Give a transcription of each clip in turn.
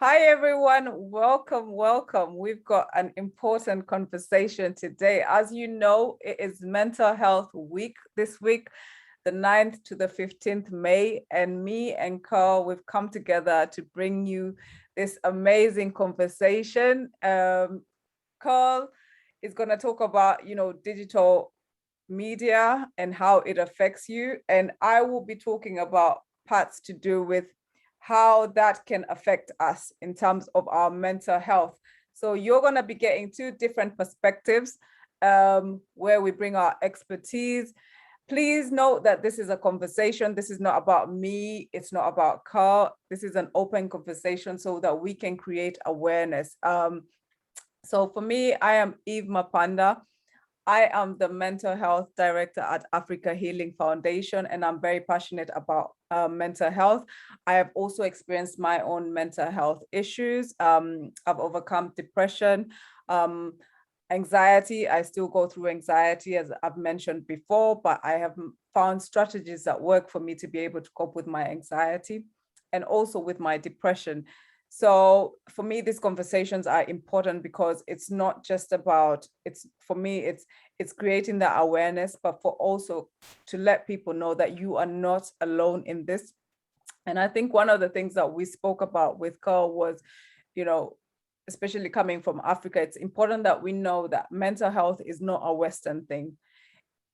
Hi, everyone. Welcome, welcome. We've got an important conversation today. As you know, it is Mental Health Week this week, the 9th to the 15th May. And me and Carl, we've come together to bring you this amazing conversation. Carl is going to talk about, digital media and how it affects you. And I will be talking about parts to do with how that can affect us in terms of our mental health. So you're going to be getting two different perspectives where we bring our expertise. Please note that this is a conversation. This is not about me. It's not about Carl. This is an open conversation so that we can create awareness. So for me, I am Eve Mapanda. I am the mental health director at Africa Healing Foundation, and I'm very passionate about mental health. I have also experienced my own mental health issues. I've overcome depression, anxiety. I still go through anxiety, as I've mentioned before, but I have found strategies that work for me to be able to cope with my anxiety and also with my depression. So for me, these conversations are important because it's not just about, for me, it's creating that awareness, but for also to let people know that you are not alone in this. And I think one of the things that we spoke about with Carl was, especially coming from Africa, it's important that we know that mental health is not a Western thing.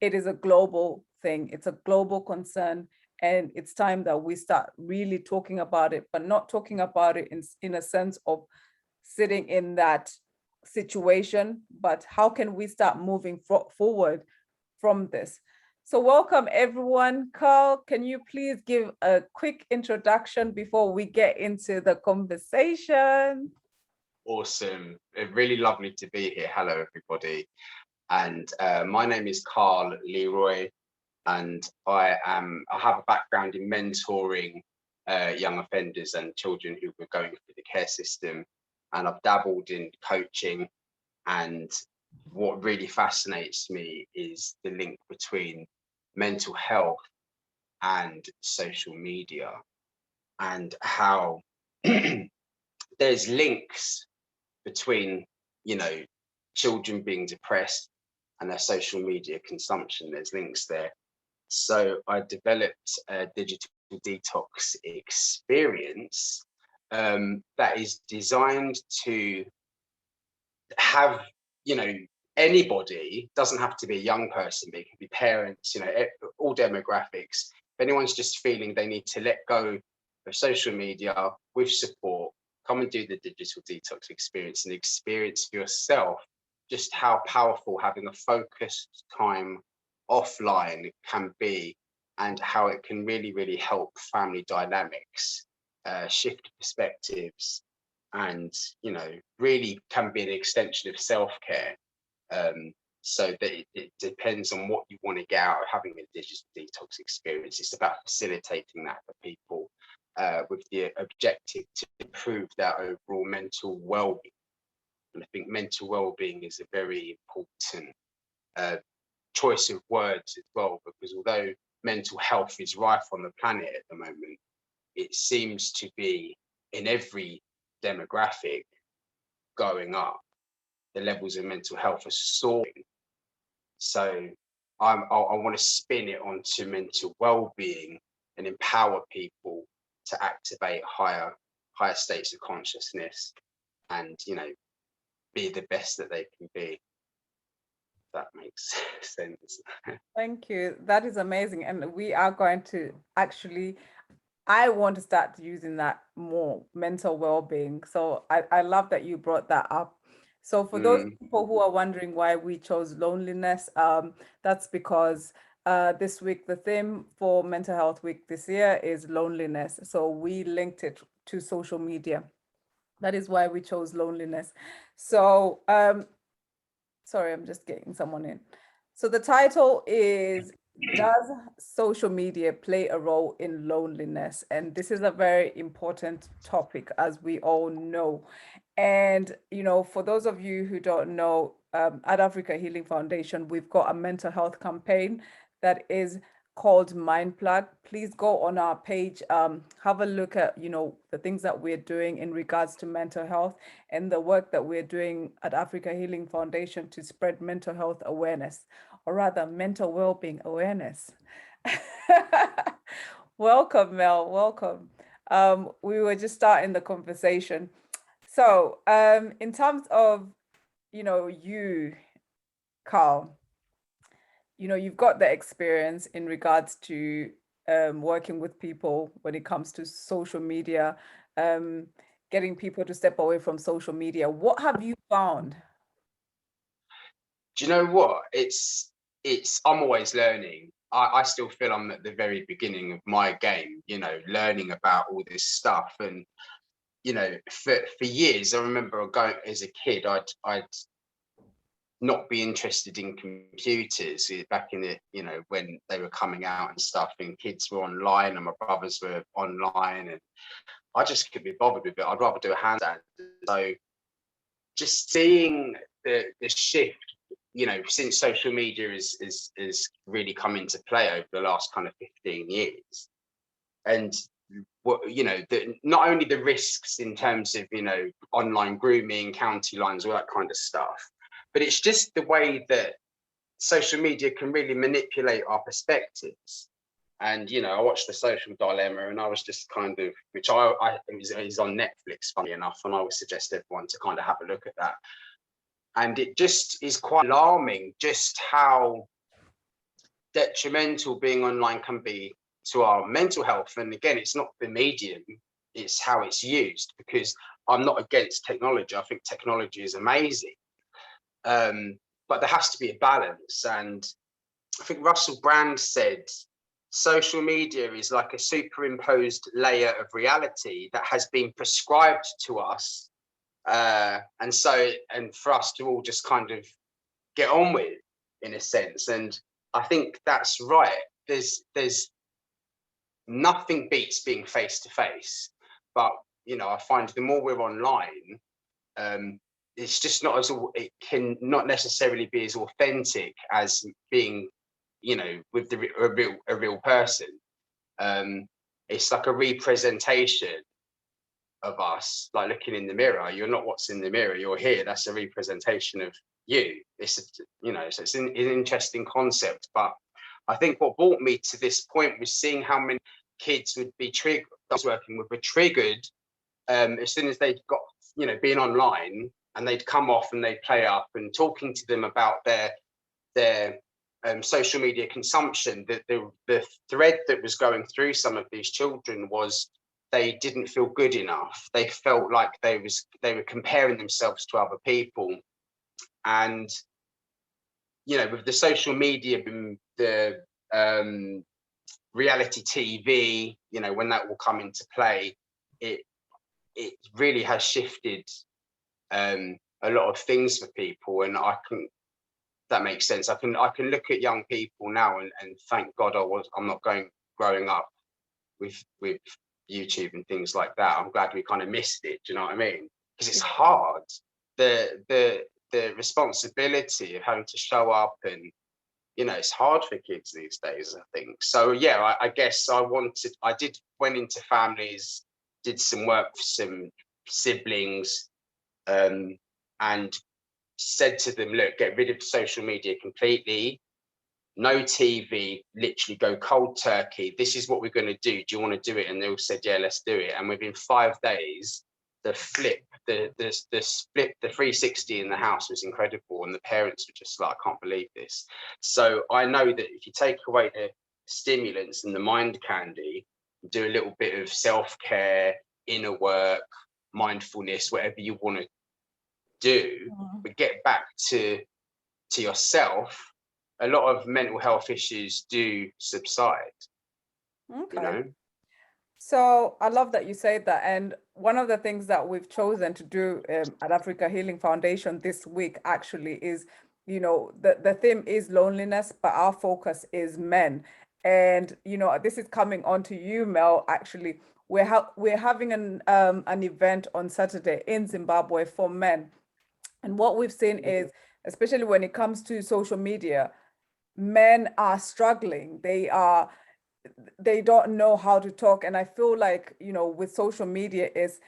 It is a global thing. It's a global concern. And it's time that we start really talking about it, but not talking about it in a sense of sitting in that situation, but how can we start moving forward from this? So welcome everyone. Carl, can you please give a quick introduction before we get into the conversation? Awesome. Really lovely to be here. Hello, everybody. And my name is Carl Leroy, and I have a background in mentoring young offenders and children who were going through the care system. And I've dabbled in coaching. And what really fascinates me is the link between mental health and social media, and how there's links between, children being depressed and their social media consumption. There's links there. So I developed a digital detox experience that is designed to have, anybody, doesn't have to be a young person, but it can be parents, all demographics. If anyone's just feeling they need to let go of social media with support, come and do the digital detox experience and experience for yourself just how powerful having a focused time offline can be, and how it can really, really help family dynamics, shift perspectives, and really can be an extension of self-care. So that it depends on what you want to get out of having a digital detox experience. It's about facilitating that for people with the objective to improve their overall mental well-being. And I think mental well-being is a very important choice of words as well, because although mental health is rife on the planet at the moment, it seems to be in every demographic going up. The levels of mental health are soaring. So I want to spin it onto mental well-being and empower people to activate higher states of consciousness, and be the best that they can be. That makes sense. Thank you. That is amazing. And we are going to actually, I want to start using that more, mental well-being. So I love that you brought that up. So for those people who are wondering why we chose loneliness, that's because this week, the theme for Mental Health Week this year is loneliness. So we linked it to social media. That is why we chose loneliness. So, sorry, I'm just getting someone in. So the title is, does social media play a role in loneliness? And this is a very important topic, as we all know. And, for those of you who don't know, at Africa Healing Foundation, we've got a mental health campaign that is called Mind Plug. Please go on our page, have a look at, the things that we're doing in regards to mental health and the work that we're doing at Africa Healing Foundation to spread mental health awareness, or rather mental well-being awareness. Welcome, Mel, welcome. We were just starting the conversation. So in terms of, you, Carl, you've got the experience in regards to working with people when it comes to social media, getting people to step away from social media. What have you found? Do you know what? I'm always learning. I still feel I'm at the very beginning of my game, learning about all this stuff. And, for years, I remember going as a kid, I'd not be interested in computers back in the, when they were coming out and stuff, and kids were online and my brothers were online, and I just couldn't be bothered with it. I'd rather do a handstand. So just seeing the shift, since social media is really come into play over the last kind of 15 years, and what not only the risks in terms of online grooming, county lines, all that kind of stuff, but it's just the way that social media can really manipulate our perspectives. And I watched The Social Dilemma, and I was just kind of, which I is on Netflix, funny enough, and I would suggest everyone to kind of have a look at that. And it just is quite alarming just how detrimental being online can be to our mental health. And again, it's not the medium, it's how it's used, because I'm not against technology. I think technology is amazing. But there has to be a balance. And I think Russell Brand said, social media is like a superimposed layer of reality that has been prescribed to us. And for us to all just kind of get on with, in a sense. And I think that's right. There's nothing beats being face to face. But, I find the more we're online, it's just not it can not necessarily be as authentic as being, with a real person. It's like a representation of us, like looking in the mirror. You're not what's in the mirror, you're here. That's a representation of you. So it's an interesting concept. But I think what brought me to this point was seeing how many kids would be triggered. I was working with, were triggered as soon as they got, being online, and they'd come off and they'd play up, and talking to them about their social media consumption. The thread that was going through some of these children was they didn't feel good enough. They felt like they were comparing themselves to other people. And with the social media, the reality TV, when that will come into play, it really has shifted a lot of things for people. And that makes sense. I can look at young people now and thank God I'm not growing up with YouTube and things like that. I'm glad we kind of missed it. Do you know what I mean? Because it's hard. The responsibility of having to show up, and it's hard for kids these days, I think. So yeah, I guess I went into families, did some work for some siblings, and said to them, look, get rid of social media completely. No TV, literally go cold turkey. This is what we're going to do. Do you want to do it? And they all said, yeah, let's do it. And within 5 days, the split, the 360 in the house was incredible. And the parents were just like, I can't believe this. So I know that if you take away the stimulants and the mind candy, do a little bit of self-care, inner work, mindfulness, whatever you want to do, but get back to yourself, a lot of mental health issues do subside. Okay. So I love that you said that. And one of the things that we've chosen to do at Africa Healing Foundation this week actually is, the theme is loneliness, but our focus is men. And, this is coming on to you, Mel. Actually, we're having an event on Saturday in Zimbabwe for men. And what we've seen is, especially when it comes to social media, men are struggling. They don't know how to talk. And I feel like, with social media is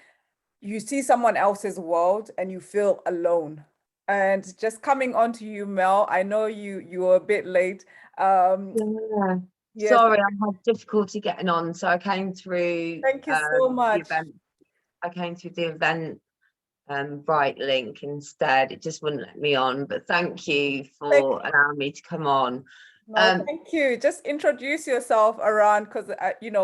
you see someone else's world and you feel alone. And just coming on to you, Mel, I know you were a bit late. Yeah. Yes, Sorry, I had difficulty getting on, so I came through thank you so the much. event. I came through the event Bright link instead. It just wouldn't let me on. But thank you for allowing me to come on. No, thank you. Just introduce yourself around, because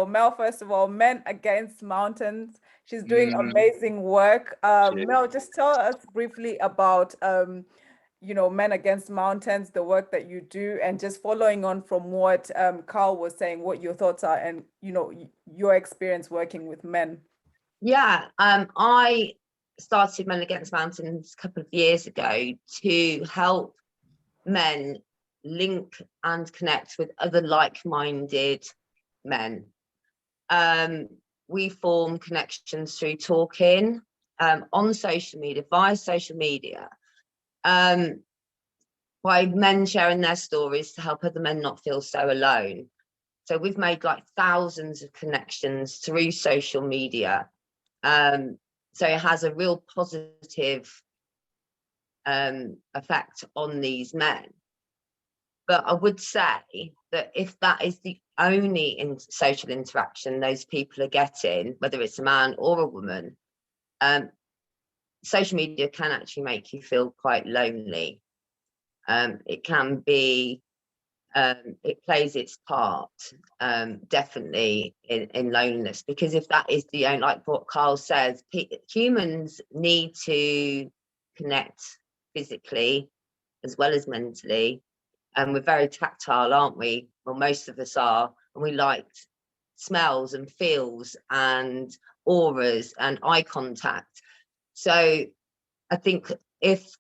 Mel, first of all, Men Against Mountains. She's doing amazing work. Mel, just tell us briefly about Men Against Mountains, the work that you do, and just following on from what Carl was saying, what your thoughts are, and your experience working with men. Yeah, I started Men Against Mountains a couple of years ago to help men link and connect with other like-minded men. We form connections through talking on social media, via social media, by men sharing their stories to help other men not feel so alone. So we've made like thousands of connections through social media. So it has a real positive effect on these men. But I would say that if that is the only social interaction those people are getting, whether it's a man or a woman, social media can actually make you feel quite lonely. It can be, it plays its part, definitely in loneliness, because if that is the only, like what Carl says, humans need to connect physically as well as mentally. And we're very tactile, aren't we? Well, most of us are, and we like smells and feels and auras and eye contact. So I think if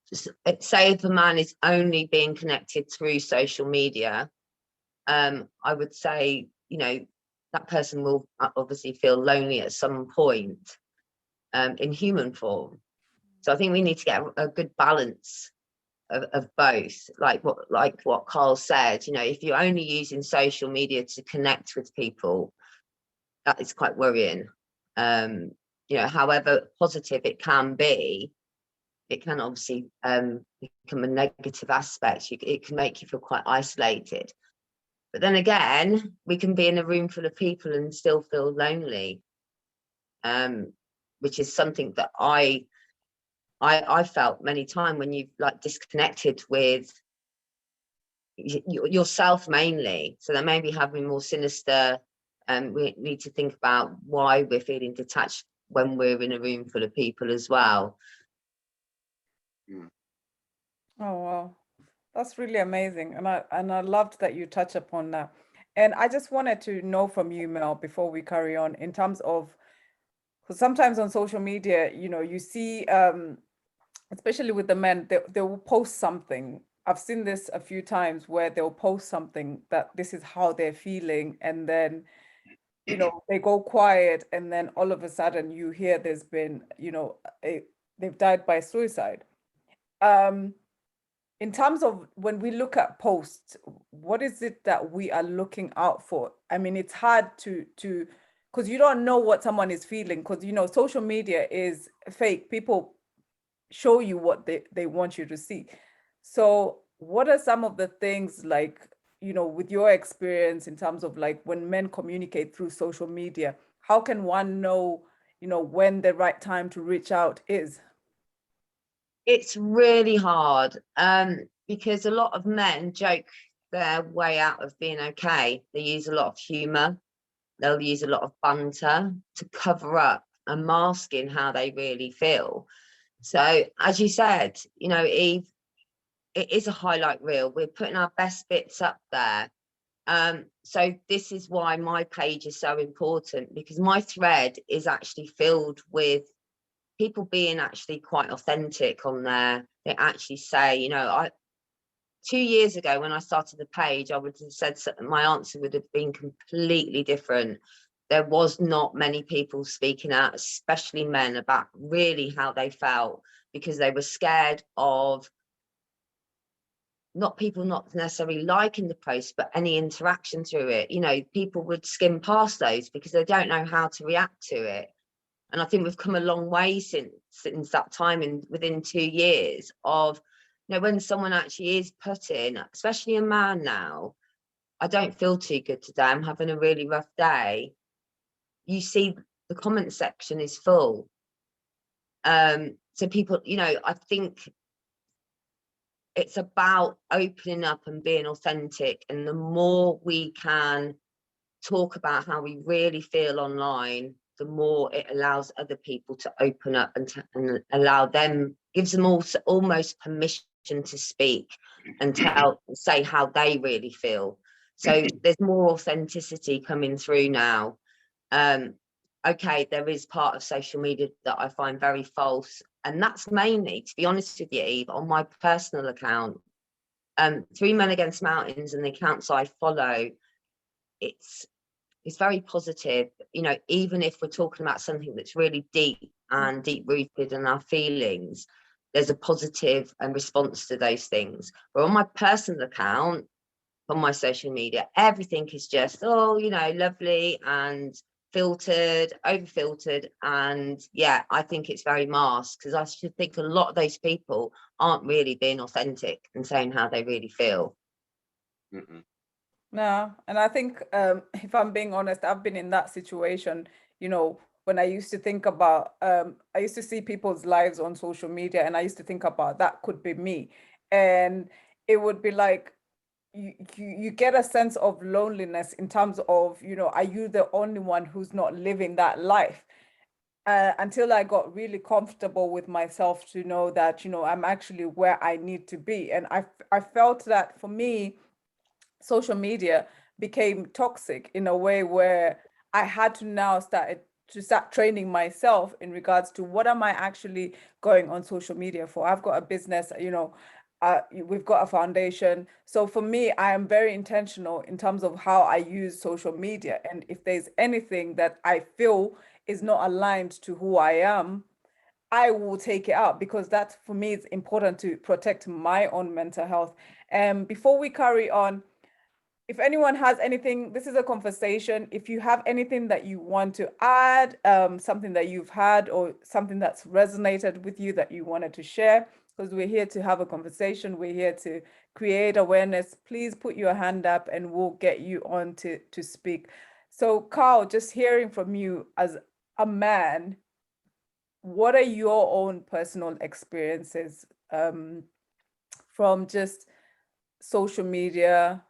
a man is only being connected through social media, I would say, that person will obviously feel lonely at some point in human form. So I think we need to get a good balance of both, like what Carl said. If you're only using social media to connect with people, that is quite worrying. However positive it can be, it can obviously become a negative aspect. It can make you feel quite isolated. But then again, we can be in a room full of people and still feel lonely, which is something that I felt many times when you've like disconnected with yourself mainly. So that maybe having more sinister, we need to think about why we're feeling detached when we're in a room full of people as well. Oh, wow. That's really amazing. And I loved that you touch upon that. And I just wanted to know from you, Mel, before we carry on, in terms of, because sometimes on social media, you see, especially with the men, they will post something. I've seen this a few times where they'll post something that this is how they're feeling, and then they go quiet, and then all of a sudden you hear there's been they've died by suicide. In terms of when we look at posts, what is it that we are looking out for? I mean, it's hard to because you don't know what someone is feeling, because social media is fake. People show you what they want you to see. So what are some of the things, like, with your experience, in terms of like when men communicate through social media, how can one know, when the right time to reach out is? It's really hard because a lot of men joke their way out of being okay. They use a lot of humor. They'll use a lot of banter to cover up and mask in how they really feel. So as you said, Eve, it is a highlight reel. We're putting our best bits up there. So this is why my page is so important, because my thread is actually filled with people being actually quite authentic on there. They actually say, 2 years ago when I started the page, I would have said my answer would have been completely different. There was not many people speaking out, especially men, about really how they felt, because they were scared of people not necessarily liking the post, but any interaction through it. You know, people would skim past those because they don't know how to react to it. And I think we've come a long way since that time, and within 2 years of, you know, when someone actually is putting, especially a man now, I don't feel too good today, I'm having a really rough day. You see the comment section is full. So people, you know, I think it's about opening up and being authentic. And the more we can talk about how we really feel online, the more it allows other people to open up and allow them, gives them also almost permission to speak and say how they really feel. So there's more authenticity coming through now. Okay, there is part of social media that I find very false, and that's mainly, to be honest with you, Eve, on my personal account. 3 Men Against Mountains and the accounts I follow, it's very positive. You know, even if we're talking about something that's really deep and deep rooted in our feelings, there's a positive response to those things. But on my personal account, on my social media, everything is just, oh, you know, lovely and filtered, over filtered. And yeah, I think it's very masked, because I should think a lot of those people aren't really being authentic and saying how they really feel. No, and I think if I'm being honest, I've been in that situation, you know, when I used to think about, I used to see people's lives on social media, and I used to think about that could be me. And it would be like, you get a sense of loneliness in terms of, you know, are you the only one who's not living that life? Until I got really comfortable with myself to know that, you know, I'm actually where I need to be. And I felt that for me, social media became toxic in a way where I had to now start training myself in regards to what am I actually going on social media for. I've got a business, you know, we've got a foundation. So for me, I am very intentional in terms of how I use social media. And if there's anything that I feel is not aligned to who I am, I will take it out, because that for me is important to protect my own mental health. And before we carry on, if anyone has anything, this is a conversation. If you have anything that you want to add, something that you've had or something that's resonated with you that you wanted to share, because we're here to have a conversation, we're here to create awareness, please put your hand up and we'll get you on to speak. So Carl, just hearing from you as a man, what are your own personal experiences from just social media,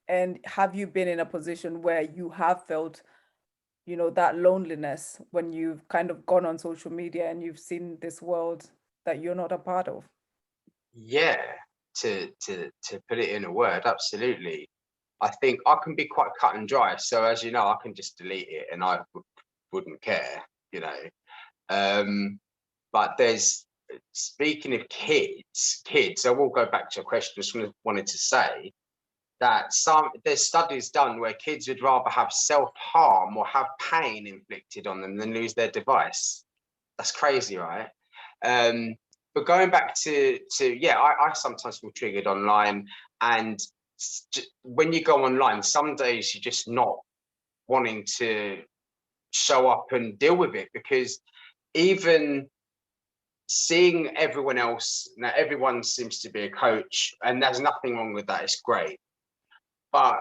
and have you been in a position where you have felt, you know, that loneliness when you've kind of gone on social media and you've seen this world that you're not a part of? Yeah, to put it in a word, absolutely. I think I can be quite cut and dry. So as you know, I can just delete it and I wouldn't care, you know. But there's, speaking of kids, I will go back to a question. Just wanted to say that there's studies done where kids would rather have self-harm or have pain inflicted on them than lose their device. That's crazy, right? But going back to yeah, I sometimes feel triggered online, and when you go online, some days you're just not wanting to show up and deal with it, because even seeing everyone else, now everyone seems to be a coach, and there's nothing wrong with that, it's great. But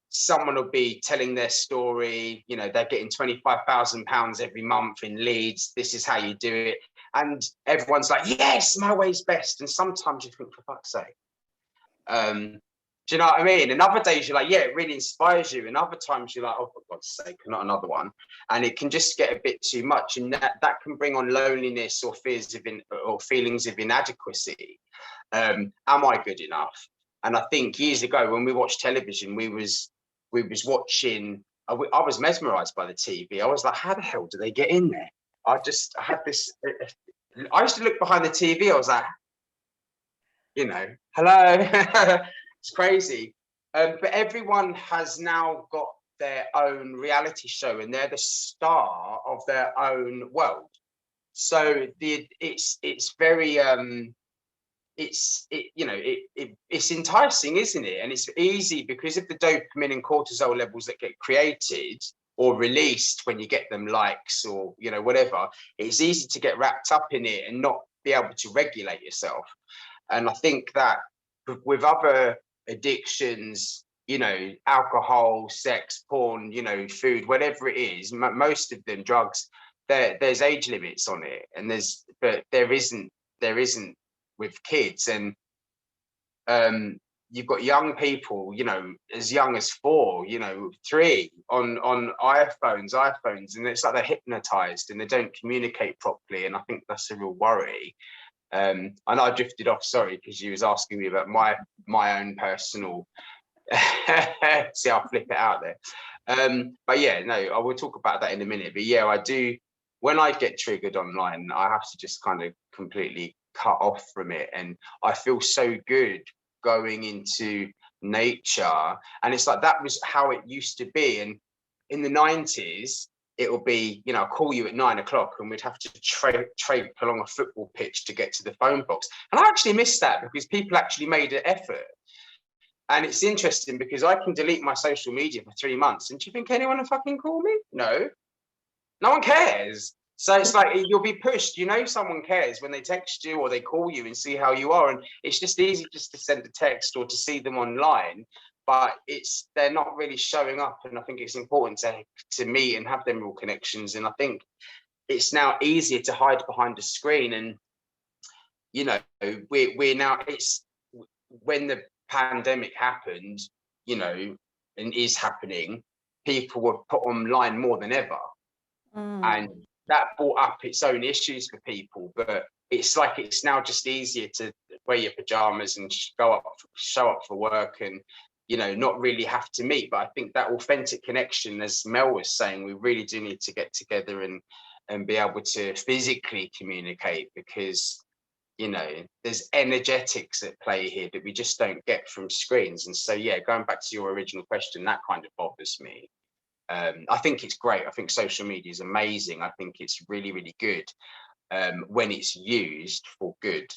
someone will be telling their story, you know, they're getting £25,000 every month in leads, this is how you do it. And everyone's like, yes, my way's best. And sometimes you think, for fuck's sake. Do you know what I mean? And other days you're like, yeah, it really inspires you. And other times you're like, oh, for God's sake, not another one. And it can just get a bit too much. And that can bring on loneliness or fears of or feelings of inadequacy. Am I good enough? And I think years ago when we watched television, we was watching, I was mesmerized by the TV. I was like, how the hell do they get in there? I had this, I used to look behind the TV. I was like, you know, hello. It's crazy. But everyone has now got their own reality show and they're the star of their own world. So it's very, it's enticing, isn't it? And it's easy because of the dopamine and cortisol levels that get created or released when you get them likes or whatever. It's easy to get wrapped up in it and not be able to regulate yourself. And I think that with other addictions, alcohol, sex, porn, food, whatever it is, most of them, drugs, there's age limits on it, and but there isn't with kids. And you've got young people, as young as 4, 3 on iPhones, and it's like they're hypnotized and they don't communicate properly. And I think that's a real worry. I know I drifted off, sorry, because you was asking me about my own personal see, I'll flip it out there. But yeah, no, I will talk about that in a minute. But yeah, I do, when I get triggered online, I have to just kind of completely cut off from it. And I feel so good going into nature. And it's like, that was how it used to be. And in the 90s, it will be, I'll call you at 9 o'clock and we'd have to trape along a football pitch to get to the phone box. And I actually miss that because people actually made an effort. And it's interesting because I can delete my social media for 3 months. And do you think anyone will fucking call me? No one cares. So it's like, you'll be pushed, someone cares when they text you or they call you and see how you are. And it's just easy just to send a text or to see them online, but they're not really showing up. And I think it's important to meet and have them real connections. And I think it's now easier to hide behind a screen. And, we're now, it's when the pandemic happened, and is happening, people were put online more than ever. And that brought up its own issues for people, but it's like it's now just easier to wear your pajamas and show up for work and not really have to meet. But I think that authentic connection, as Mel was saying, we really do need to get together and be able to physically communicate, because there's energetics at play here that we just don't get from screens. And so, yeah, going back to your original question, that kind of bothers me. I think it's great. I think social media is amazing. I think it's really, really good when it's used for good.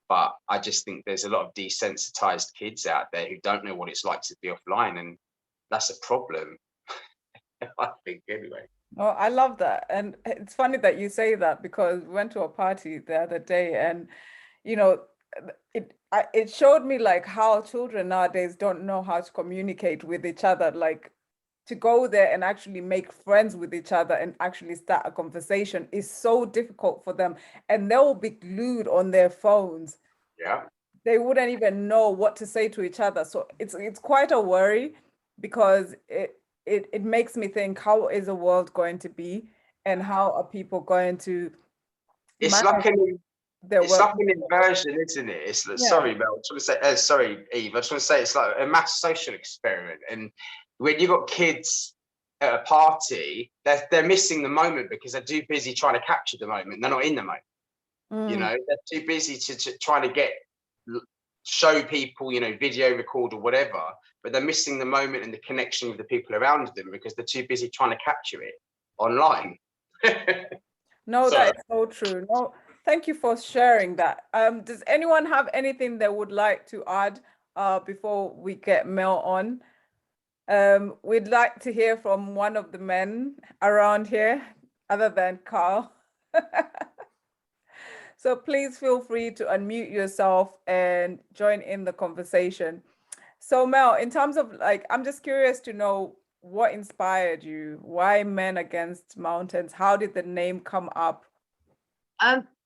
But I just think there's a lot of desensitized kids out there who don't know what it's like to be offline. And that's a problem, I think, anyway. Oh, I love that. And it's funny that you say that, because we went to a party the other day and, it showed me like how children nowadays don't know how to communicate with each other, like to go there and actually make friends with each other and actually start a conversation is so difficult for them. And they'll be glued on their phones. Yeah. They wouldn't even know what to say to each other. So it's quite a worry, because it makes me think, how is the world going to be and how are people going to it's like an inversion, isn't it? Sorry, Mel, I was trying to say, sorry, Eve, I was trying to say it's like a mass social experiment. And when you've got kids at a party, they're missing the moment because they're too busy trying to capture the moment. They're not in the moment. They're too busy to try to show people, video record or whatever, but they're missing the moment and the connection with the people around them because they're too busy trying to capture it online. No, that is so true. No, thank you for sharing that. Does anyone have anything they would like to add before we get Mel on? We'd like to hear from one of the men around here, other than Carl. So please feel free to unmute yourself and join in the conversation. So Mel, in terms of I'm just curious to know what inspired you? Why Men Against Mountains? How did the name come up?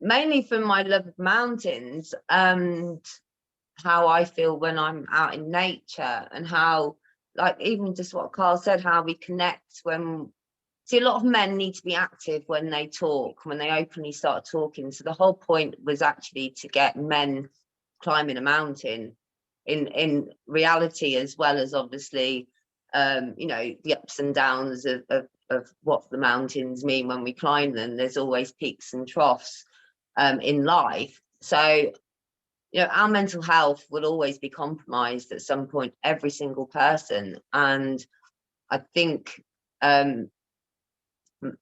Mainly from my love of mountains and how I feel when I'm out in nature, and how, like, even just what Carl said, how we connect when, see, a lot of men need to be active when they talk, when they openly start talking. So the whole point was actually to get men climbing a mountain in reality, as well as obviously, the ups and downs of what the mountains mean when we climb them. There's always peaks and troughs in life. So, our mental health will always be compromised at some point, every single person. And I think, as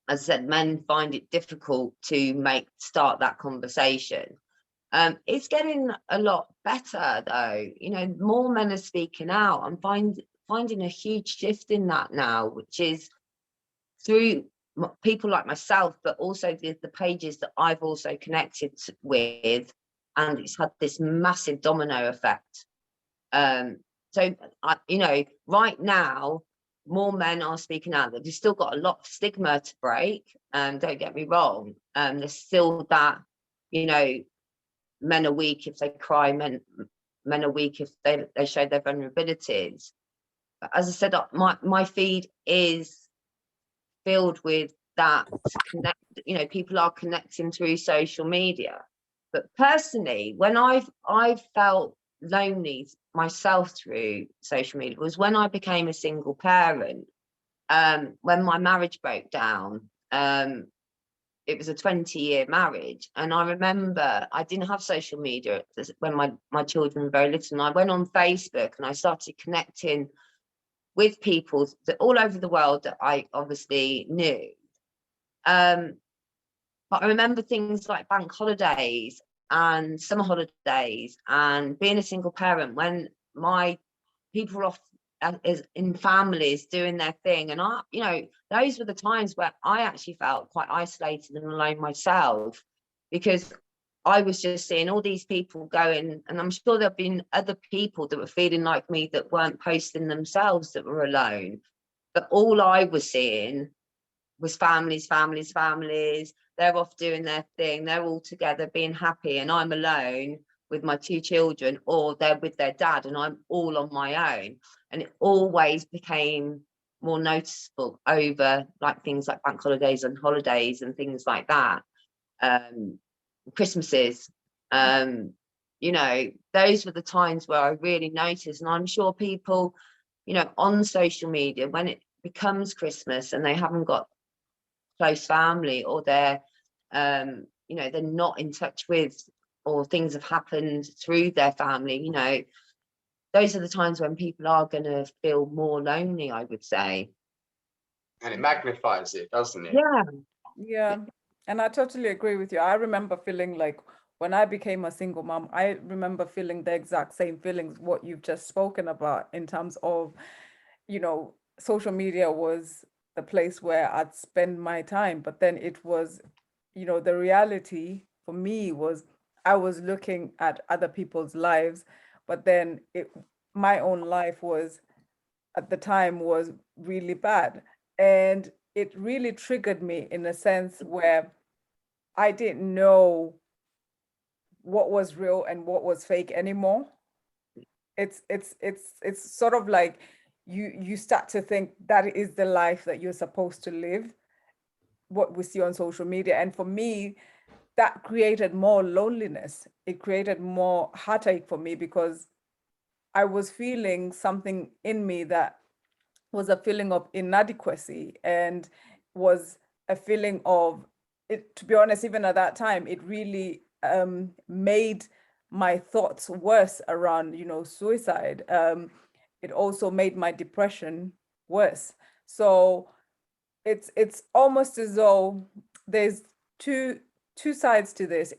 I said, men find it difficult to start that conversation. It's getting a lot better though. You know, more men are speaking out. I'm finding a huge shift in that now, which is through people like myself, but also the pages that I've also connected with, and it's had this massive domino effect. So you know, right now, more men are speaking out. They've still got a lot of stigma to break. Don't get me wrong. There's still that, you know, men are weak if they cry. Men are weak if they show their vulnerabilities. But as I said, my feed is filled with that connect. You know, people are connecting through social media. But personally, when I've felt lonely myself through social media was when I became a single parent. When my marriage broke down, it was a 20-year marriage, and I remember I didn't have social media when my children were very little, and I went on Facebook and I started connecting with people that all over the world that I obviously knew. But I remember things like bank holidays and summer holidays and being a single parent when my people were off in families doing their thing. And I, you know, those were the times where I actually felt quite isolated and alone myself, because I was just seeing all these people going, and I'm sure there've been other people that were feeling like me that weren't posting themselves, that were alone. But all I was seeing was families. They're off doing their thing. They're all together being happy. And I'm alone with my two children, or they're with their dad and I'm all on my own. And it always became more noticeable over like things like bank holidays and holidays and things like that. Christmases, you know, those were the times where I really noticed. And I'm sure people, you know, on social media, when it becomes Christmas and they haven't got close family, or they're you know, they're not in touch with, or things have happened through their family, you know, those are the times when people are going to feel more lonely, I would say. And it magnifies it, doesn't it? Yeah, and I totally agree with you. I remember feeling like when I became a single mom, I remember feeling the exact same feelings what you've just spoken about, in terms of, you know, social media was the place where I'd spend my time, but then it was, you know, the reality for me was I was looking at other people's lives, but then my own life was, at the time, was really bad. And it really triggered me in a sense where I didn't know what was real and what was fake anymore. It's sort of like you start to think that is the life that you're supposed to live, what we see on social media. And for me, that created more loneliness. It created more heartache for me, because I was feeling something in me that was a feeling of inadequacy, and was a feeling of it. To be honest, even at that time, it really made my thoughts worse around, you know, suicide. It also made my depression worse. So it's almost as though there's two sides to this.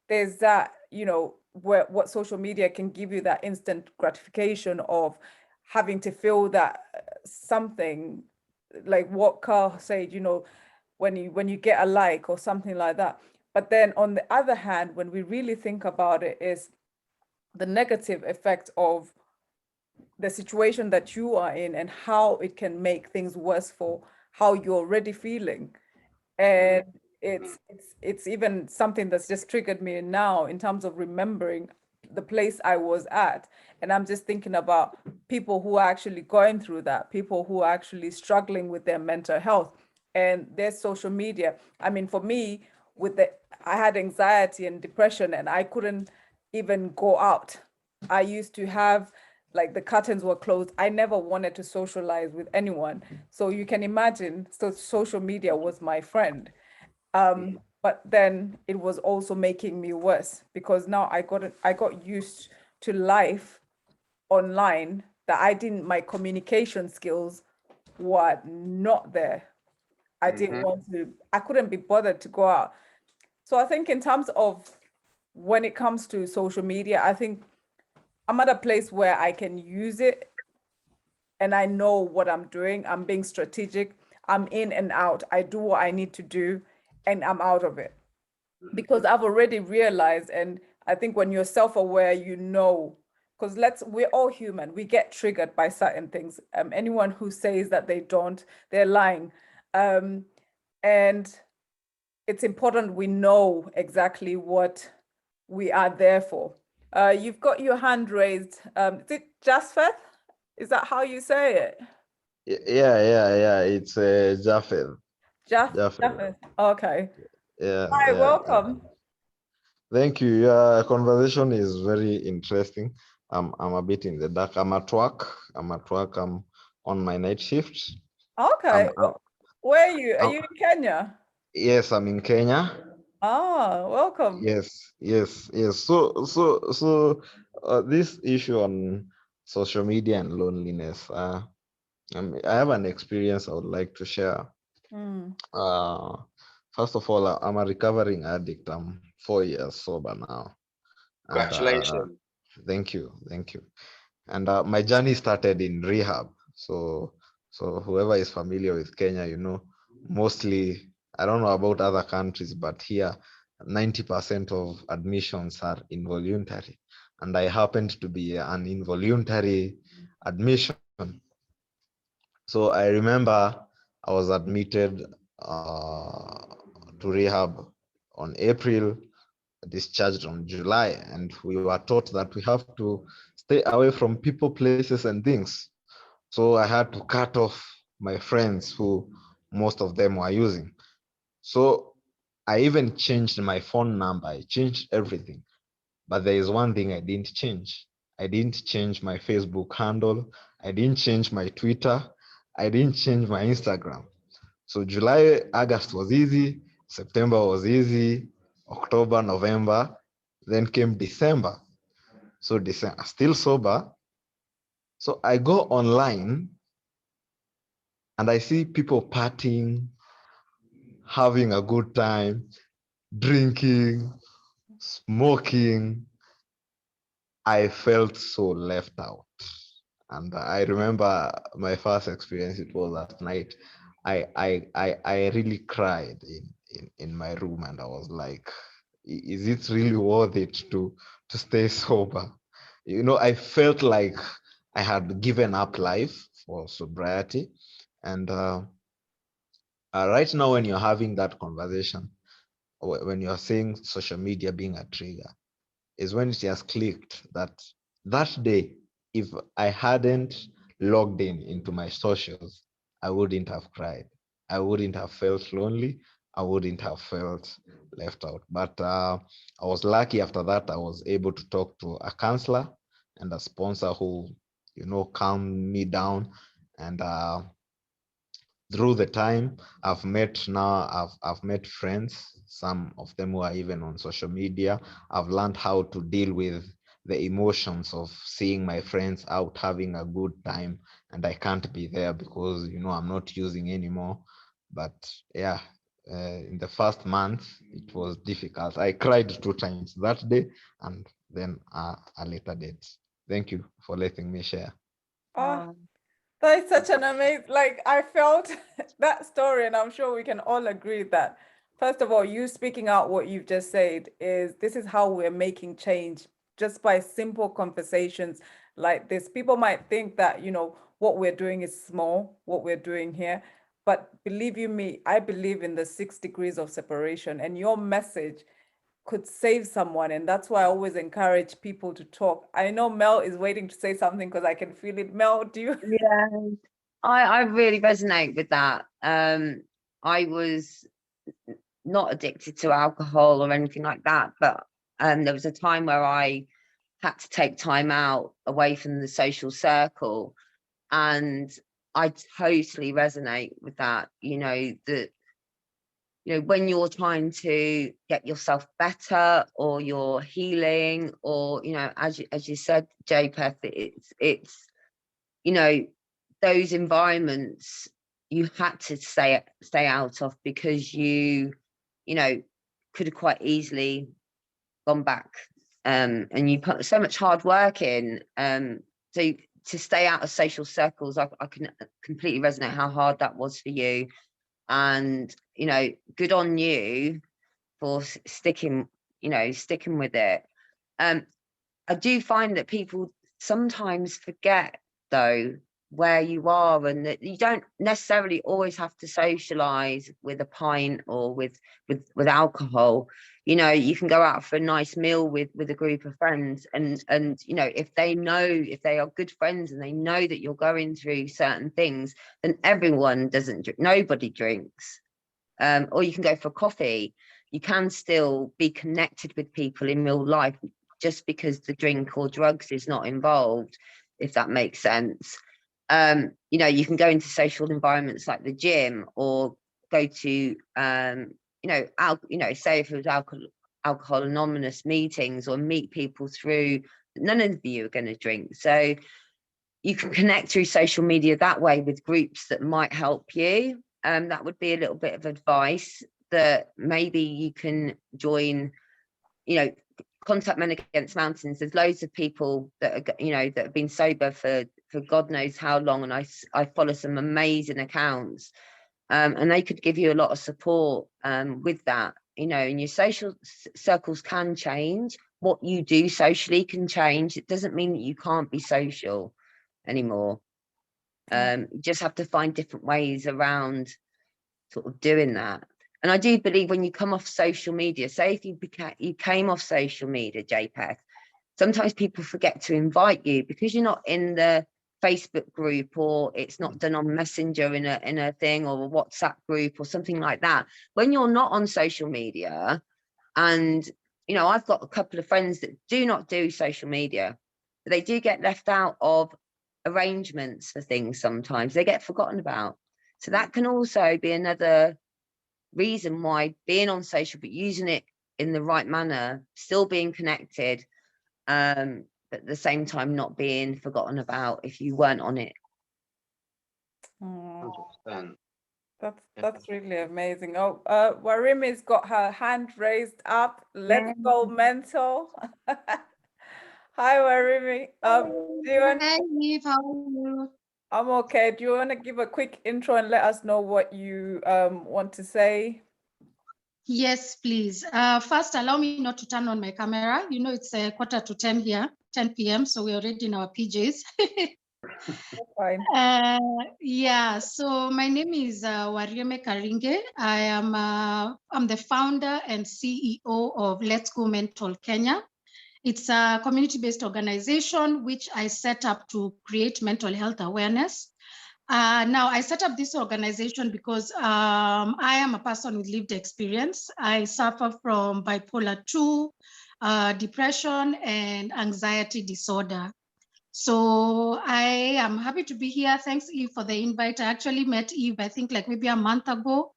There's that, you know, where what social media can give you, that instant gratification of having to feel that something, like what Carl said, you know, when you get a like or something like that. But then on the other hand, when we really think about it, is the negative effect of the situation that you are in, and how it can make things worse for how you're already feeling. And it's even something that's just triggered me now, in terms of remembering the place I was at. And I'm just thinking about people who are actually going through that, people who are actually struggling with their mental health and their social media. I mean, for me, I had anxiety and depression, and I couldn't even go out. I used to have, like, the curtains were closed. I never wanted to socialize with anyone. So you can imagine, so social media was my friend. But then it was also making me worse, because now I got used to life online, that my communication skills were not there. I couldn't be bothered to go out. So I think in terms of when it comes to social media, I think I'm at a place where I can use it and I know what I'm doing. I'm being strategic. I'm in and out. I do what I need to do and I'm out of it because I've already realized. And I think when you're self-aware, you know, because we're all human. We get triggered by certain things. Anyone who says that they don't, they're lying. And it's important we know exactly what we are there for. You've got your hand raised. Is it Jasfeth? Is that how you say it? Yeah. It's Jafet. Jafet. Jasfeth. Okay. Yeah, Hi, yeah. welcome. Thank you. Your conversation is very interesting. I'm a bit in the dark. I'm at work. I'm on my night shift. Okay. I'm, I'm, Where are you? Are I'm you in Kenya? yes, I'm in Kenya. Ah, welcome. Yes. This issue on social media and loneliness. I have an experience I would like to share. Mm. Uh, First of all, I'm a recovering addict. I'm 4 years sober now, and Congratulations. thank you. And my journey started in rehab. So whoever is familiar with Kenya, mostly, I don't know about other countries, but here 90% of admissions are involuntary, and I happened to be an involuntary admission. So I remember I was admitted to rehab on April, discharged on July, and we were taught that we have to stay away from people, places, and things. So I had to cut off my friends who most of them were using. So I even changed my phone number, I changed everything. But there is one thing I didn't change. I didn't change my Facebook handle. I didn't change my Twitter. I didn't change my Instagram. So July, August was easy. September was easy. October, November. Then came December. So December, still sober. So I go online and I see people partying, having a good time, drinking, smoking. I felt so left out. And I remember my first experience, it was at night. I really cried in my room, and I was like, is it really worth it to stay sober? I felt like I had given up life for sobriety. And right now, when you're having that conversation, when you're saying social media being a trigger, is when it has clicked that day, if I hadn't logged into my socials, I wouldn't have cried. I wouldn't have felt lonely. I wouldn't have felt left out. But I was lucky after that, I was able to talk to a counselor and a sponsor who, calmed me down. And through the time I've met friends, some of them who are even on social media. I've learned how to deal with the emotions of seeing my friends out having a good time and I can't be there because I'm not using anymore. But yeah, in the first month it was difficult. I cried 2 times that day and then a later date. Thank you for letting me share. Oh, that is such an amazing, like I felt that story, and I'm sure we can all agree that, first of all, you speaking out what you've just said this is how we're making change just by simple conversations like this. People might think that, what we're doing is small, what we're doing here, but believe you me, I believe in the 6 degrees of separation, and your message could save someone. And that's why I always encourage people to talk. I know Mel is waiting to say something because I can feel it. Mel, do you? Yeah, I really resonate with that. I was not addicted to alcohol or anything like that, but there was a time where I had to take time out away from the social circle, and I totally resonate with that. When you're trying to get yourself better or you're healing, or as you said, JPEth, it's those environments you had to stay out of because you could have quite easily gone back, and you put so much hard work in, so to stay out of social circles, I can completely resonate how hard that was for you. And, you know, good on you for sticking with it. I do find that people sometimes forget, though, where you are, and that you don't necessarily always have to socialize with a pint or with alcohol. You know, you can go out for a nice meal with a group of friends, and you know, if they are good friends and they know that you're going through certain things, then everyone doesn't drink, nobody drinks. Or you can go for coffee. You can still be connected with people in real life just because the drink or drugs is not involved, if that makes sense. You know, you can go into social environments like the gym, or go to, say if it was alcohol anonymous meetings, or meet people through, none of you are going to drink. So you can connect through social media that way with groups that might help you. That would be a little bit of advice, that maybe you can join, you know, Contact Men Against Mountains. There's loads of people that are, you know, that have been sober for God knows how long, and I follow some amazing accounts, and they could give you a lot of support with that. You know, and your social circles can change. What you do socially can change. It doesn't mean that you can't be social anymore. You just have to find different ways around sort of doing that. And I do believe when you come off social media, say if you came off social media, JPEG, sometimes people forget to invite you because you're not in the Facebook group, or it's not done on Messenger in a thing, or a WhatsApp group or something like that. When you're not on social media, and you know, I've got a couple of friends that do not do social media, but they do get left out of arrangements for things. Sometimes they get forgotten about. So that can also be another reason why being on social, but using it in the right manner, still being connected, but at the same time not being forgotten about if you weren't on it. 100%. That's really amazing. Oh, Warimi's got her hand raised up. Let's go mental. Hi, Warimi. Do you want? Hi, Eve, how are you? I'm okay. Do you want to give a quick intro and let us know what you want to say? Yes, please. First, allow me not to turn on my camera. You know, it's 9:45 here, 10 p.m. So we're already in our PJs. Fine. Yeah, so my name is Warieme Karinge. I'm the founder and CEO of Let's Go Mental Kenya. It's a community-based organization which I set up to create mental health awareness. Now, I set up this organization because I am a person with lived experience. I suffer from bipolar 2, depression, and anxiety disorder. So I am happy to be here. Thanks, Eve, for the invite. I actually met Eve, I think like maybe a month ago,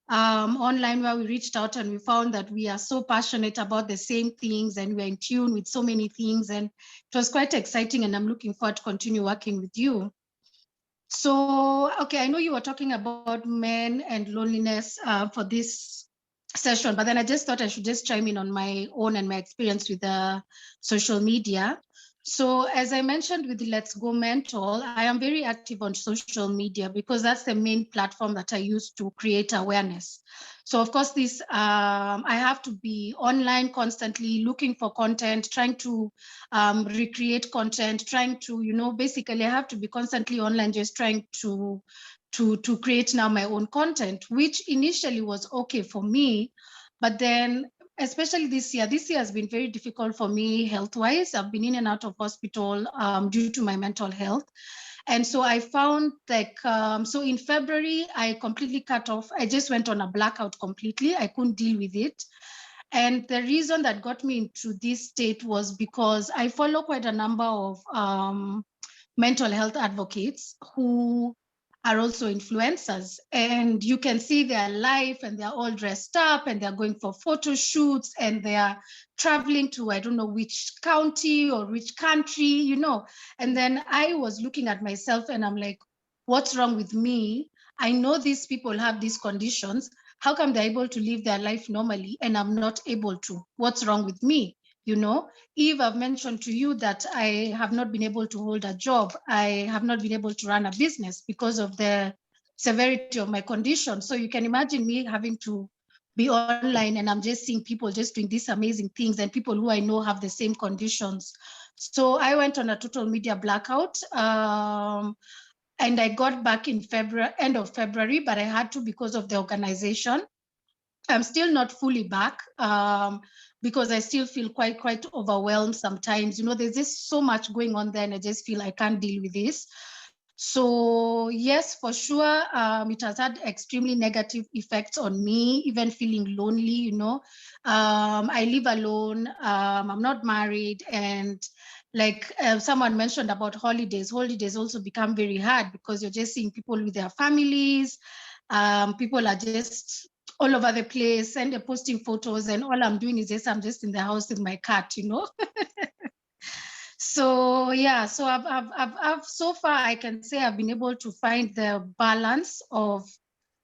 online, where we reached out and we found that we are so passionate about the same things, and we're in tune with so many things. And it was quite exciting, and I'm looking forward to continue working with you. So, okay, I know you were talking about men and loneliness for this session, but then I just thought I should just chime in on my own and my experience with the social media. So as I mentioned with Let's Go Mental, I am very active on social media because that's the main platform that I use to create awareness. So of course, this I have to be online constantly looking for content, trying to recreate content, trying to, you know, basically I have to be constantly online, just trying to create now my own content, which initially was okay for me, but then especially this year has been very difficult for me health-wise. I've been in and out of hospital due to my mental health. And so I found like, so in February, I completely cut off. I just went on a blackout completely. I couldn't deal with it. And the reason that got me into this state was because I follow quite a number of mental health advocates who are also influencers, and you can see their life, and they're all dressed up, and they're going for photo shoots, and they are traveling to I don't know which county or which country, you know. And then I was looking at myself and I'm like, what's wrong with me? I know these people have these conditions. How come they're able to live their life normally and I'm not able to? What's wrong with me? You know, Eve, I've mentioned to you that I have not been able to hold a job. I have not been able to run a business because of the severity of my condition. So you can imagine me having to be online and I'm just seeing people just doing these amazing things and people who I know have the same conditions. So I went on a total media blackout. And I got back in February, end of February, but I had to because of the organization. I'm still not fully back because I still feel quite overwhelmed sometimes. You know, there's just so much going on there and I just feel I can't deal with this. So yes, for sure, it has had extremely negative effects on me, even feeling lonely, you know. I live alone, I'm not married, and like someone mentioned about holidays also become very hard because you're just seeing people with their families. People are just all over the place and they're posting photos and all I'm doing is I'm just in the house with my cat, you know. So yeah, so I've so far I can say I've been able to find the balance of,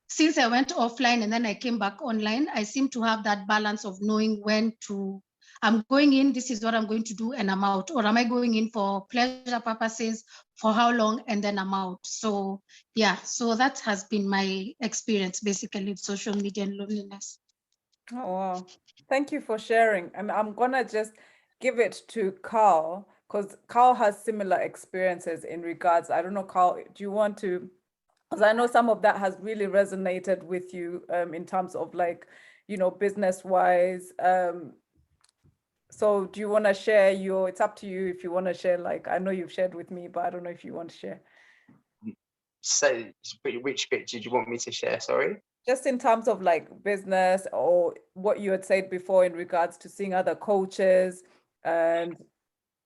since I went offline and then I came back online, I seem to have that balance of knowing when to, I'm going in, this is what I'm going to do and I'm out, or am I going in for pleasure purposes, for how long, and then I'm out. So yeah, so that has been my experience basically with social media and loneliness. Oh, wow. Thank you for sharing. And I'm gonna just give it to Carl because Carl has similar experiences in regards. I don't know, Carl, do you want to, because I know some of that has really resonated with you in terms of like, you know, business wise. So do you want to share your, it's up to you if you want to share, like, I know you've shared with me, but I don't know if you want to share. So which bit did you want me to share? Sorry. Just in terms of like business or what you had said before in regards to seeing other coaches and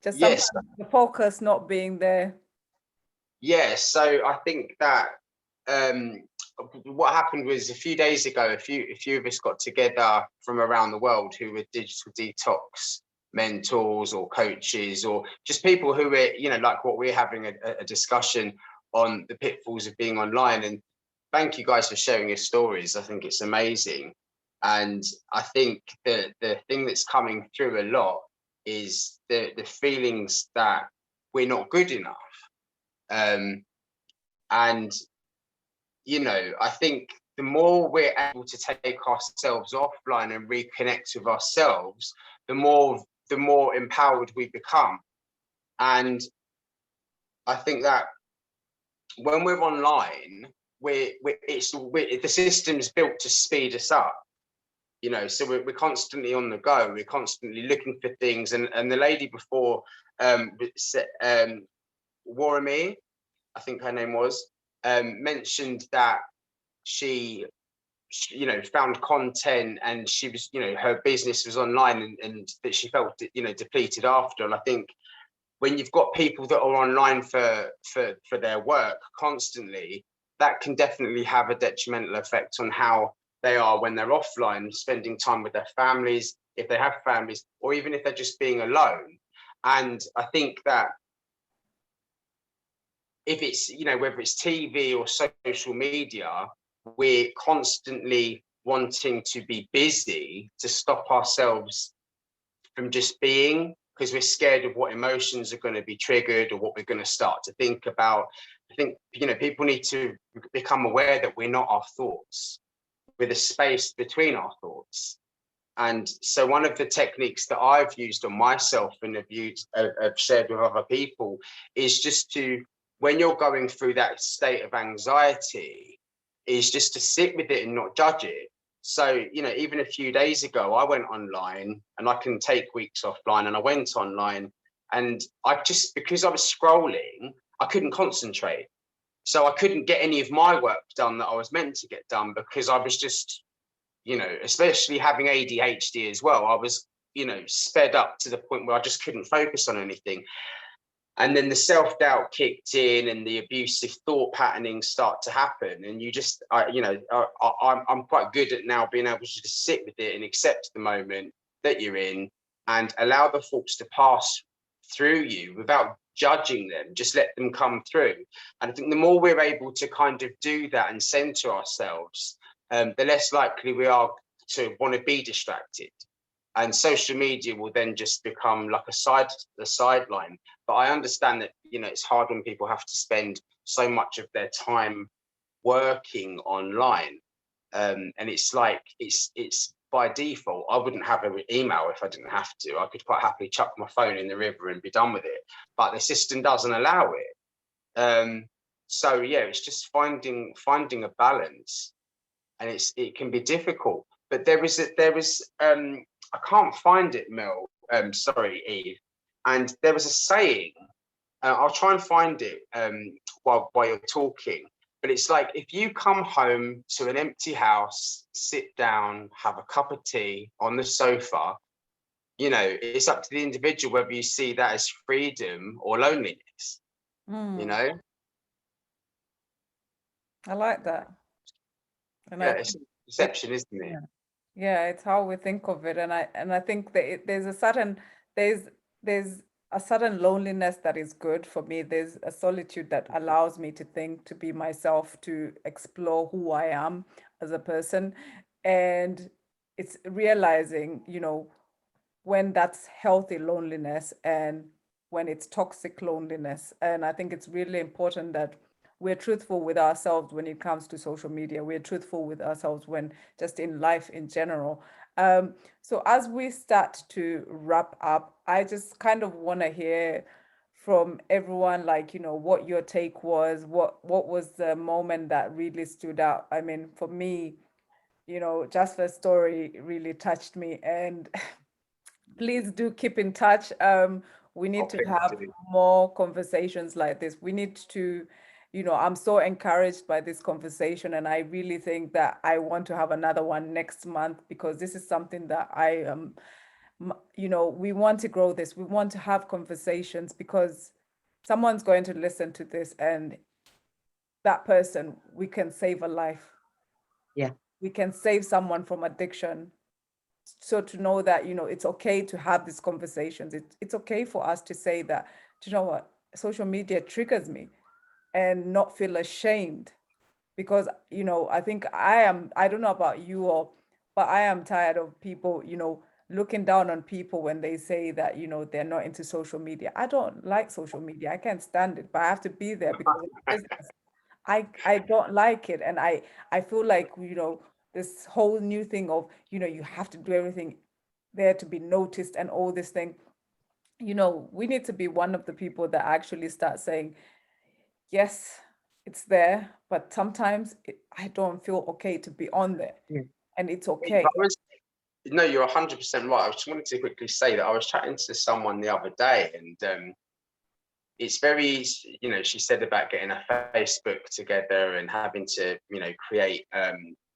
just Yes. sometimes the focus not being there. Yeah, so I think that what happened was a few days ago, a few of us got together from around the world who were digital detox mentors or coaches or just people who were, you know, like what we're having a discussion on the pitfalls of being online. And thank you guys for sharing your stories. I think it's amazing. And I think the thing that's coming through a lot is the feelings that we're not good enough. And, you know, I think the more we're able to take ourselves offline and reconnect with ourselves, the more empowered we become. And I think that when we're online, the system's built to speed us up. You know, so we're constantly on the go. We're constantly looking for things. And the lady before, Warami, I think her name was, mentioned that she, you know, found content and she was, you know, her business was online and that she felt, you know, depleted after. And I think when you've got people that are online for their work constantly, that can definitely have a detrimental effect on how they are when they're offline, spending time with their families, if they have families, or even if they're just being alone. And I think that if it's, you know, whether it's TV or social media, we're constantly wanting to be busy to stop ourselves from just being, because we're scared of what emotions are going to be triggered or what we're going to start to think about. I think, you know, people need to become aware that we're not our thoughts, with a space between our thoughts. And so one of the techniques that I've used on myself and have shared with other people is just to, when you're going through that state of anxiety, is just to sit with it and not judge it. So, you know, even a few days ago, I went online, and I can take weeks offline, and I went online and I just, because I was scrolling, I couldn't concentrate. So I couldn't get any of my work done that I was meant to get done because I was just, you know, especially having ADHD as well, I was, you know, sped up to the point where I just couldn't focus on anything. And then the self-doubt kicked in and the abusive thought patterning start to happen. And you just, you know, I'm quite good at now being able to just sit with it and accept the moment that you're in and allow the thoughts to pass through you without judging them, just let them come through. And I think the more we're able to kind of do that and center ourselves, the less likely we are to want to be distracted. And social media will then just become like a sideline. But I understand that, you know, it's hard when people have to spend so much of their time working online. And it's like, it's by default. I wouldn't have an email if I didn't have to. I could quite happily chuck my phone in the river and be done with it. But the system doesn't allow it. So yeah, it's just finding a balance, and it can be difficult. But there is I can't find it, Mel. Sorry, Eve. And there was a saying. I'll try and find it while you're talking. But it's like, if you come home to an empty house, sit down, have a cup of tea on the sofa, you know, it's up to the individual whether you see that as freedom or loneliness. You know. I like that. And yeah, it's perception, isn't it? Yeah. Yeah, it's how we think of it, and I think that there's a certain loneliness that is good for me. There's a solitude that allows me to think, to be myself, to explore who I am as a person, and it's realizing, you know, when that's healthy loneliness and when it's toxic loneliness. And I think it's really important that we're truthful with ourselves when it comes to social media. We're truthful with ourselves when just in life in general. So as we start to wrap up, I just kind of want to hear from everyone, like, you know, what your take was, what was the moment that really stood out. I mean, for me, you know, Jasper's story really touched me, and please do keep in touch. We need to have more conversations like this. We need to, you know, I'm so encouraged by this conversation, and I really think that I want to have another one next month, because this is something that I am, you know, we want to grow this. We want to have conversations, because someone's going to listen to this, and that person, we can save a life. Yeah. We can save someone from addiction. So to know that, you know, it's okay to have these conversations. It's okay for us to say that, do you know what, social media triggers me, and not feel ashamed. Because, you know, I think I don't know about you all, but I am tired of people, you know, looking down on people when they say that, you know, they're not into social media. I don't like social media. I can't stand it, but I have to be there because it's business. I don't like it. And I feel like, you know, this whole new thing of, you know, you have to do everything there to be noticed and all this thing. You know, we need to be one of the people that actually start saying, yes, it's there, but sometimes I don't feel okay to be on there. Yeah. And it's okay. No, you're 100% right. I just wanted to quickly say that I was chatting to someone the other day, and it's very, you know, she said about getting a Facebook together and having to, you know, create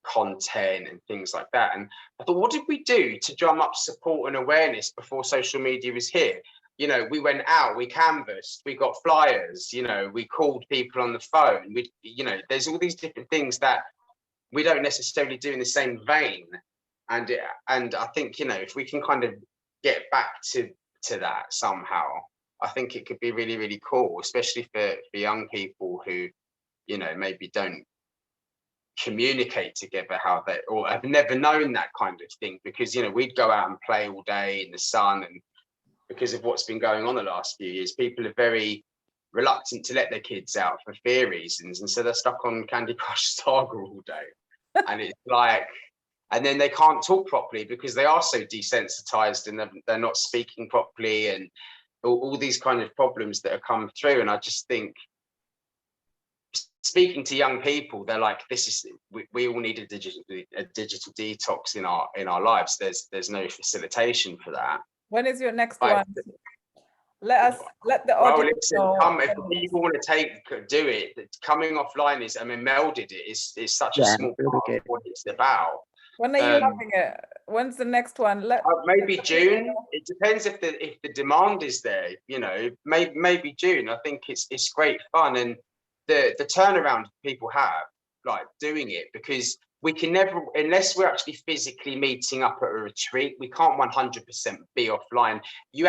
content and things like that. And I thought, what did we do to drum up support and awareness before social media was here? You know, we went out, we canvassed, we got flyers, you know, we called people on the phone. We, you know, there's all these different things that we don't necessarily do in the same vein. And I think, you know, if we can kind of get back to that somehow, I think it could be really, really cool, especially for young people who, you know, maybe don't communicate together how they, or have never known that kind of thing, because, you know, we'd go out and play all day in the sun, and because of what's been going on the last few years, people are very reluctant to let their kids out for fear reasons, and so they're stuck on Candy Crush Saga all day. And it's like, and then they can't talk properly because they are so desensitized, and they're not speaking properly, and all these kind of problems that have come through. And I just think, speaking to young people, they're like, this is, we all need a digital detox in our lives. There's no facilitation for that. When is your next one? Let the audience know. If people want to do it, coming offline is, I mean, Mel did it, is such a small part of what it's about. When are you having it? When's the next one? Maybe June. It depends if the demand is there, you know, maybe June. I think it's great fun, and the turnaround people have, like, doing it, because we can never, unless we're actually physically meeting up at a retreat, we can't 100% be offline. You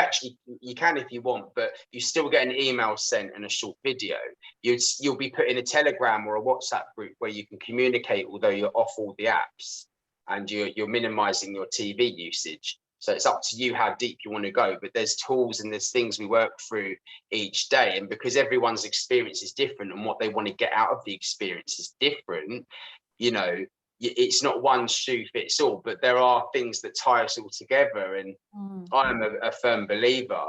can if you want, but you still get an email sent and a short video. You'll be put in a Telegram or a WhatsApp group where you can communicate, although you're off all the apps, and you're minimizing your TV usage. So it's up to you how deep you want to go, but there's tools and there's things we work through each day. And because everyone's experience is different and what they want to get out of the experience is different, you know, it's not one shoe fits all, but there are things that tie us all together. And I'm a firm believer.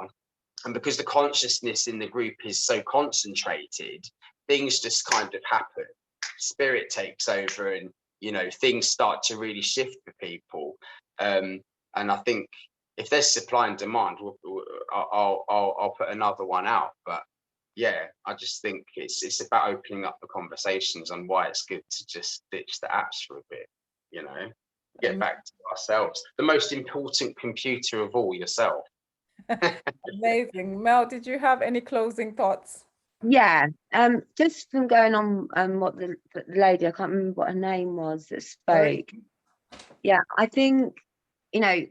And because the consciousness in the group is so concentrated, things just kind of happen. Spirit takes over, and you know, things start to really shift for people. And I think if there's supply and demand, I'll put another one out. But yeah, I just think it's about opening up the conversations on why it's good to just ditch the apps for a bit, you know, get back to ourselves. The most important computer of all, yourself. Amazing. Mel, did you have any closing thoughts? Yeah, just from going on what the lady, I can't remember what her name was, that spoke. Yeah, I think, you know,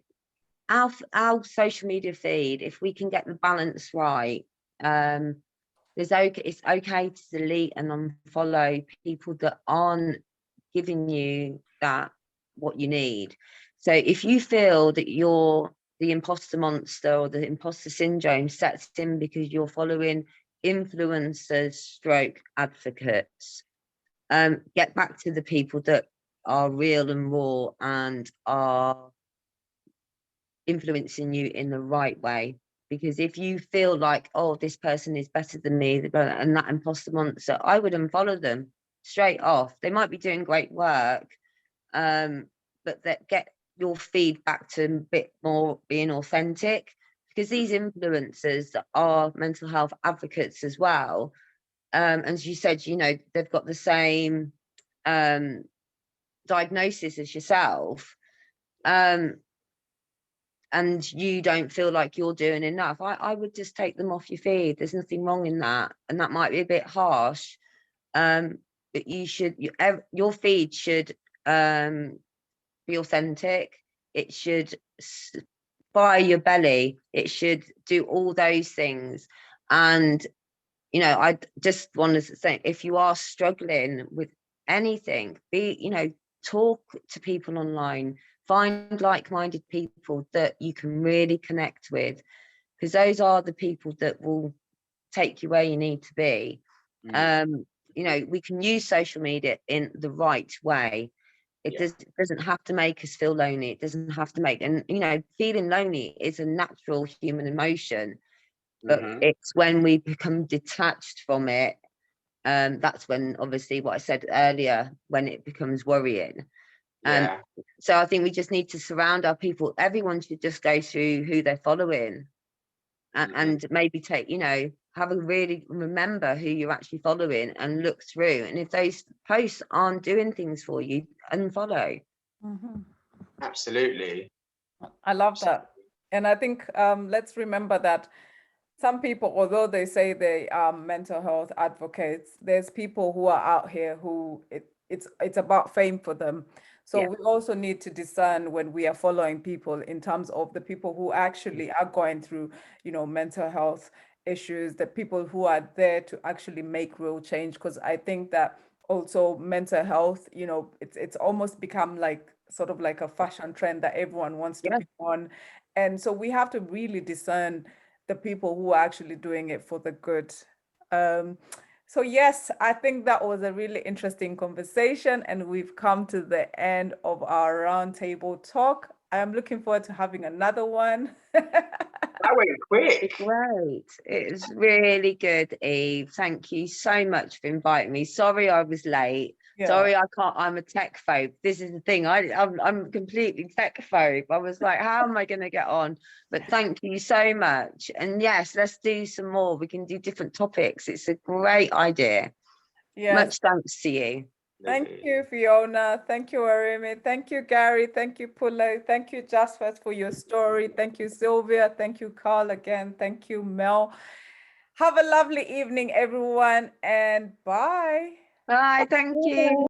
our social media feed, if we can get the balance right, it's okay to delete and unfollow people that aren't giving you what you need. So if you feel that you're the imposter monster or the imposter syndrome sets in because you're following influencers stroke advocates, get back to the people that are real and raw and are influencing you in the right way. Because if you feel like, oh, this person is better than me, and that imposter monster, I would unfollow them straight off. They might be doing great work, but that get your feedback to a bit more being authentic, because these influencers are mental health advocates as well. As you said, you know, they've got the same diagnosis as yourself. And you don't feel like you're doing enough, I would just take them off your feed. There's nothing wrong in that. And that might be a bit harsh, but you should, your feed should be authentic. It should fire your belly. It should do all those things. And, you know, I just want to say, if you are struggling with anything, talk to people online. Find like-minded people that you can really connect with, because those are the people that will take you where you need to be. You know, we can use social media in the right way. It doesn't have to make us feel lonely. It doesn't have to make, and you know, feeling lonely is a natural human emotion, but it's when we become detached from it, that's when, obviously, what I said earlier, when it becomes worrying. So I think we just need to surround our people. Everyone should just go through who they're following, and maybe take, you know, remember who you're actually following and look through. And if those posts aren't doing things for you, unfollow. Absolutely. I love that. And I think let's remember that some people, although they say they are mental health advocates, there's people who are out here who it's about fame for them. So we also need to discern when we are following people in terms of the people who actually are going through, you know, mental health issues, the people who are there to actually make real change. Because I think that also mental health, you know, it's almost become like sort of like a fashion trend that everyone wants to be on. And so we have to really discern the people who are actually doing it for the good. So yes, I think that was a really interesting conversation, and we've come to the end of our roundtable talk. I am looking forward to having another one. That went quick. Great. It was really good, Eve. Thank you so much for inviting me. Sorry I was late. Sorry I can't, I'm a tech phobe. This is the thing, I'm completely tech phobe. I was like, how am I going to get on? But thank you so much. And yes, let's do some more. We can do different topics. It's a great idea. Much thanks to you. Thank you, Fiona. Thank you, Arimi. Thank you, Gary. Thank you, Pule. Thank you, Jasper, for your story. Thank you, Sylvia. Thank you, Carl, again. Thank you, Mel. Have a lovely evening, everyone, and bye. Bye. Thank you.